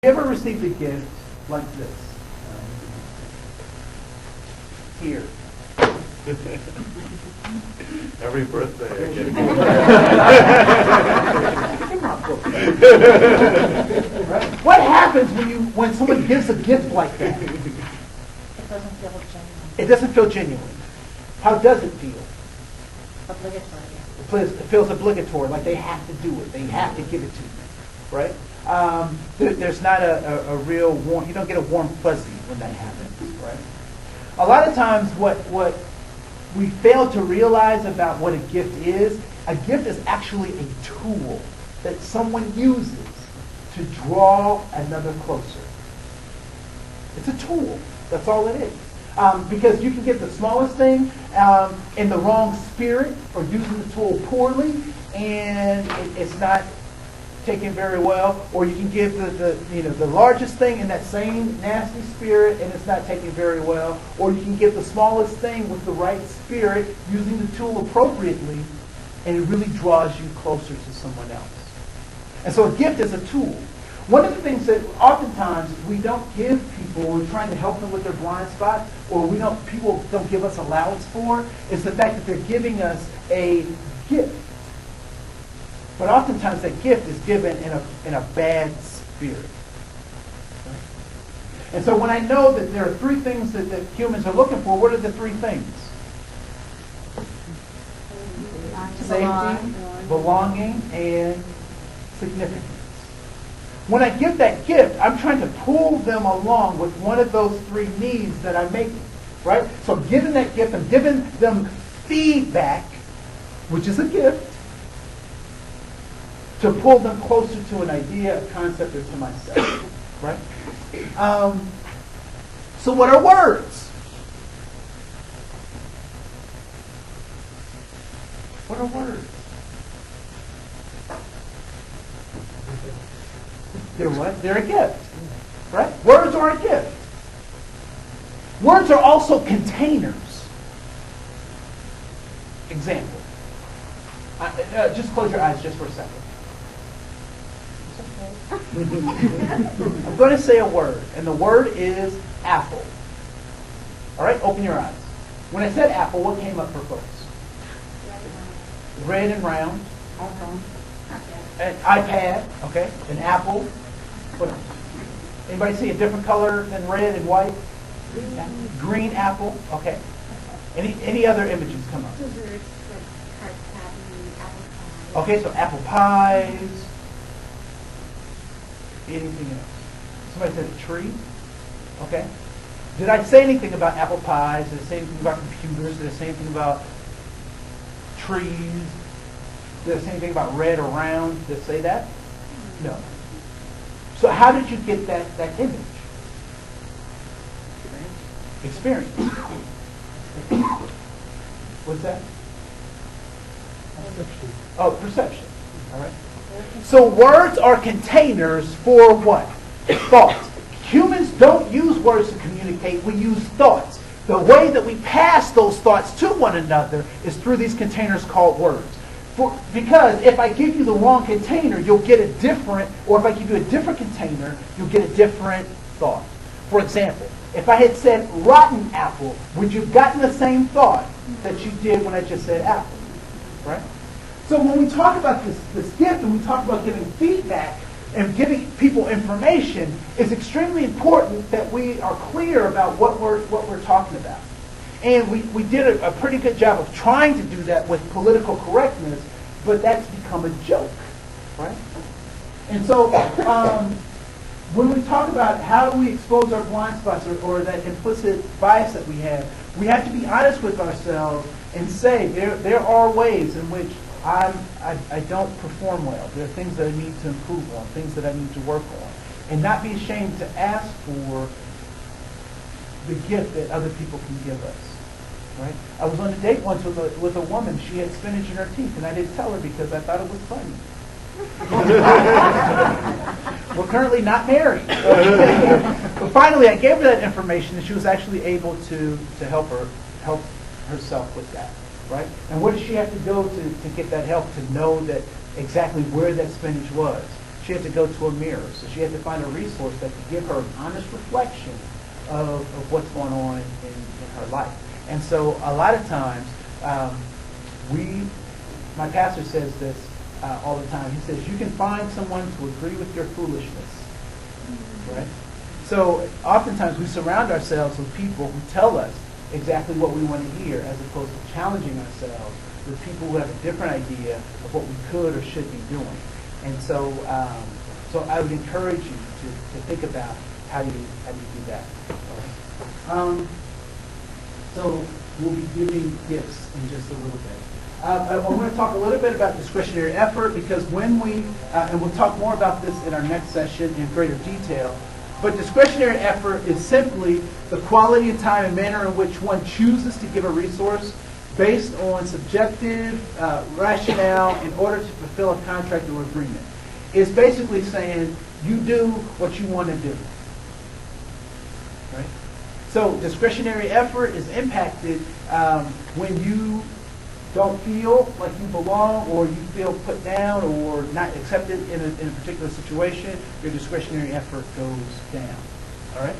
You ever received a gift like this? Here. Every birthday I get Right? What happens when someone gives a gift like that? It doesn't feel genuine. It doesn't feel genuine. How does it feel? Obligatory. It feels obligatory, like they have to do it. They have to give it to you, right? There's not a real warm, you don't get a warm fuzzy when that happens, right? A lot of times what we fail to realize about what a gift is actually a tool that someone uses to draw another closer. It's a tool. That's all it is. Because you can get the smallest thing in the wrong spirit or using the tool poorly, and it's not taken very well. Or you can give the largest thing in that same nasty spirit, and it's not taken very well. Or you can give the smallest thing with the right spirit, using the tool appropriately, and it really draws you closer to someone else. And so a gift is a tool. One of the things that oftentimes we don't give people, we're trying to help them with their blind spot, or people don't give us allowance for, is the fact that they're giving us a gift. But oftentimes that gift is given in a bad spirit. And so when I know that there are three things that humans are looking for, what are the three things? Safety, belonging, and significance. When I give that gift, I'm trying to pull them along with one of those three needs that I'm making, right? So I'm giving that gift, I'm giving them feedback, which is a gift, to pull them closer to an idea, a concept, or to myself, right? So what are words? What are words? They're what? They're a gift. Right? Words are a gift. Words are also containers. Example. Just close your eyes just for a second. I'm going to say a word, and the word is apple. All right? Open your eyes. When I said apple, what came up for folks? Red and round. An iPad, okay? An apple. What else? Anybody see a different color than red and white? Green apple, okay. Any other images come up? Okay, so apple pies. Anything else? Somebody said a tree. Okay. Did I say anything about apple pies? Did I say anything about computers? Did I say anything about trees? Did I say anything about red or round? Did I say that? No. So how did you get that image? Experience. What's that? Perception. Oh, perception. All right. So words are containers for what? Thoughts. Humans don't use words to communicate. We use thoughts. The way that we pass those thoughts to one another is through these containers called words. Because if I give you the wrong container, you'll get a different, or if I give you a different container, you'll get a different thought. For example, if I had said rotten apple, would you have gotten the same thought that you did when I just said apple? Right? So when we talk about this gift and we talk about giving feedback and giving people information, it's extremely important that we are clear about what we're talking about. And we did a pretty good job of trying to do that with political correctness, but that's become a joke, right? And so when we talk about how do we expose our blind spots or that implicit bias that we have to be honest with ourselves and say there are ways in which I don't perform well. There are things that I need to improve on, things that I need to work on, and not be ashamed to ask for the gift that other people can give us. Right? I was on a date once with a woman. She had spinach in her teeth, and I didn't tell her because I thought it was funny. We're currently not married. But finally, I gave her that information, and she was actually able to help herself with that. Right? And what did she have to go to get that help, to know that exactly where that spinach was? she had to go to a mirror. So she had to find a resource that could give her an honest reflection of what's going on in her life. And so a lot of times, my pastor says this all the time. He says, you can find someone to agree with your foolishness. Right? So oftentimes we surround ourselves with people who tell us exactly what we want to hear, as opposed to challenging ourselves with people who have a different idea of what we could or should be doing. And so, so I would encourage you to think about how you do that. So we'll be giving gifts in just a little bit. I want to talk a little bit about discretionary effort, because when we, and we'll talk more about this in our next session in greater detail, but discretionary effort is simply the quality of time and manner in which one chooses to give a resource based on subjective rationale in order to fulfill a contract or agreement. It's basically saying you do what you want to do. Right? So discretionary effort is impacted when you don't feel like you belong, or you feel put down or not accepted in a particular situation. Your discretionary effort goes down. All right?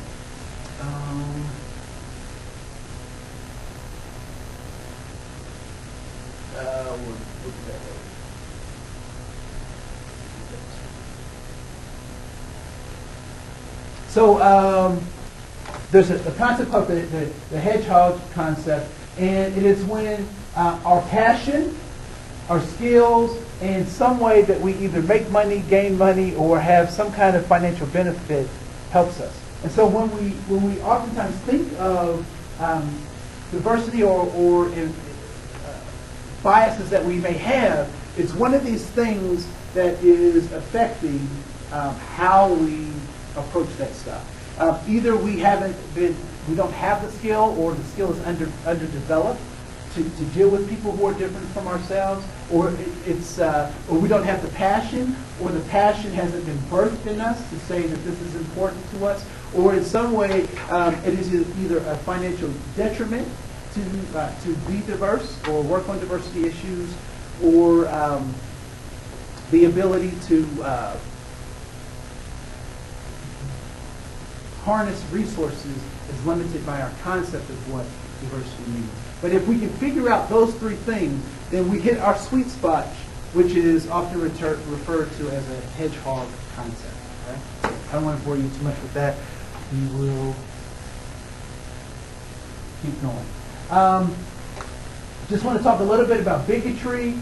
We'll do that later. So there's a concept called the hedgehog concept, and it is when our passion, our skills, and some way that we either make money, gain money, or have some kind of financial benefit helps us. And so when we oftentimes think of diversity or biases that we may have, it's one of these things that is affecting how we approach that stuff. Either we don't have the skill, or the skill is underdeveloped to deal with people who are different from ourselves, or or we don't have the passion, or the passion hasn't been birthed in us to say that this is important to us, or in some way it is either a financial detriment to be diverse or work on diversity issues, or the ability to harness resources is limited by our concept of what diversity means. But if we can figure out those three things, then we hit our sweet spot, which is often referred to as a hedgehog concept. Right? I don't want to bore you too much with that. We will keep going. Just want to talk a little bit about bigotry,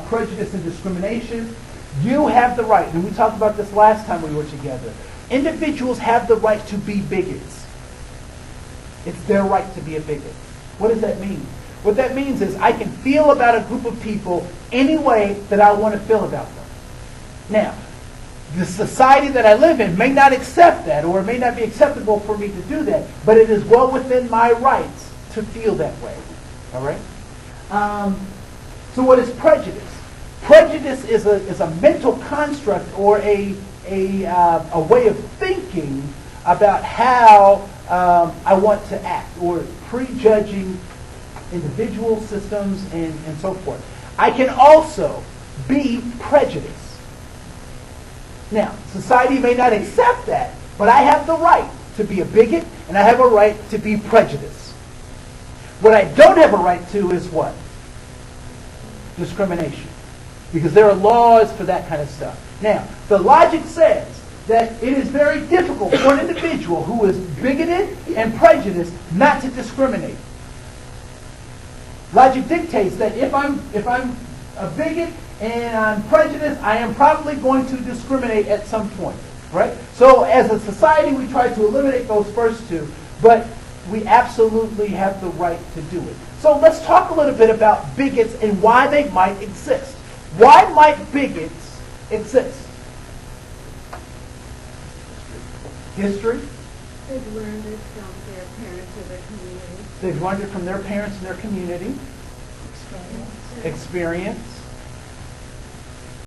prejudice, and discrimination. You have the right, and we talked about this last time we were together. Individuals have the right to be bigots. It's their right to be a bigot. What does that mean? What that means is I can feel about a group of people any way that I want to feel about them. Now, the society that I live in may not accept that, or it may not be acceptable for me to do that, but it is well within my rights to feel that way. All right? So what is prejudice? Prejudice is a mental construct, or a way of thinking about how I want to act, or prejudging individual systems and so forth. I can also be prejudiced. Now, society may not accept that, but I have the right to be a bigot, and I have a right to be prejudiced. What I don't have a right to is what? Discrimination. Because there are laws for that kind of stuff. Now, the logic says that it is very difficult for an individual who is bigoted and prejudiced not to discriminate. Logic dictates that if I'm a bigot and I'm prejudiced, I am probably going to discriminate at some point, right? So as a society, we try to eliminate those first two, but we absolutely have the right to do it. So let's talk a little bit about bigots and why they might exist. Why might bigots exist? History. They've learned it from their parents or their community. They've learned it from their parents and their community. Experience.